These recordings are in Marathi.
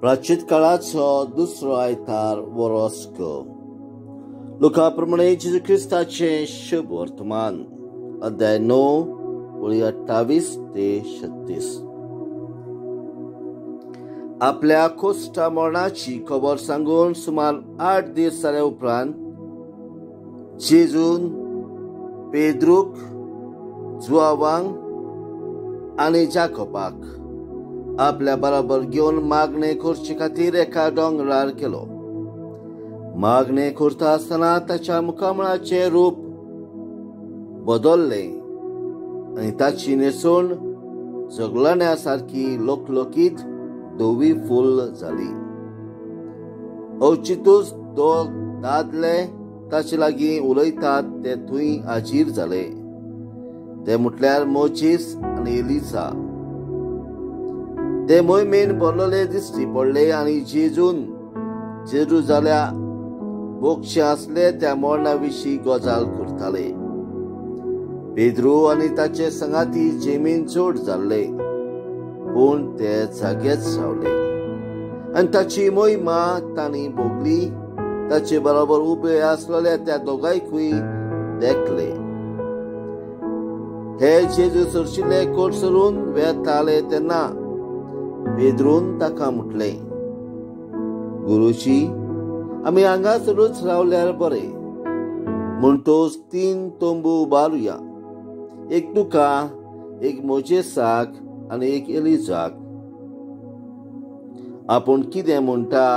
प्राचीन काळाचो दुसरो आयतार वरोस्क लुका प्रमाणे जेजू ख्रिस्ताचे शुभ वर्तमान अध्याय 9 वळी 28 ते 36. आपल्या खोस्टा मरणाची खबर सांगून सुमार 8 दीस जाल्या उपरांत जेजून पेद्रूक, जुआवांक आनी जाकोबाक आपल्या बरोबर घेवन मागणे करचे खातीर एका दोंगरार गेलो. मागणे करता आसतना ताच्या मुखामळाचे रूप बदलले आनी ताची न्हेसोण जगलण्या सारकी लोकलोकीत धवी फूल जाली. अवचितूच दोन दादले ताचे लागीं उलयतात ते थंय हाजीर जाले. ते म्हटल्यार मोजीस आनी एलिजा. ते मोहिमेन भरलेले दिश्टी पडले आनी जेजून जेरुजाल्या मोक्षे आसले त्या मरणा विशीं गजाल करताले. पेद्रू आनी ताचे संगाती जेमीन चड जाल्ले, पूण ते जागेच रावले आनी ताची मोहिमा तांणी भोगली. ताचे बरोबर उबे आसलेल्या त्या दोगांयकूय देखले. हे जेजू सरशिल्ले कोट सरून वेताले तेन्ना पेद्रून ताका म्हटले, गुरुजी, आमी हांगासरूच रावल्यार बरे. म्हणटोच 3 तोंबू उबारुया, एक तुका, एक मोजेसाक आनी एक एलिजाक. आपूण कितें म्हणटा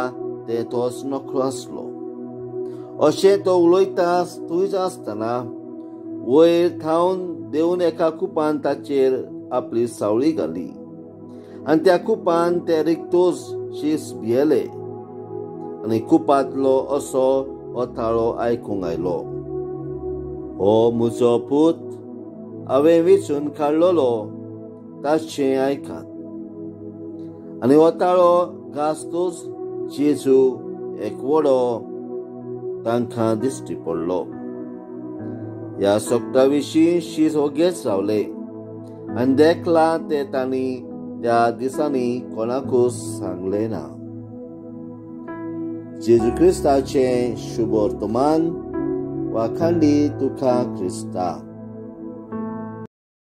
तें तोच नोकरो आसलो. अशें तो उलयता थंयच आसतना वयर थावन देऊन एका कुपान ताचेर आपली सावळी घाली आनी त्या कुपान ते रिक्तोज शीस भियेले आनी कुपांतलो असो ओताळो आयकूंक आयलो, हो म्हजो पूत, हांवें वेंचून काडलोलो, ताचें आयकात. आनी ओताळो घासतूच जेजू एकवडो तांकां दिश्टी पडलो. ह्या सोकता विशीं शीस ओगेच रावले आनी देखला ते तांणी त्या दिसांनी कोणाकूच सांगले ना. जेजू ख्रिस्ताचे शुभ वर्तमान. वाखांडी तुका ख्रिस्ता.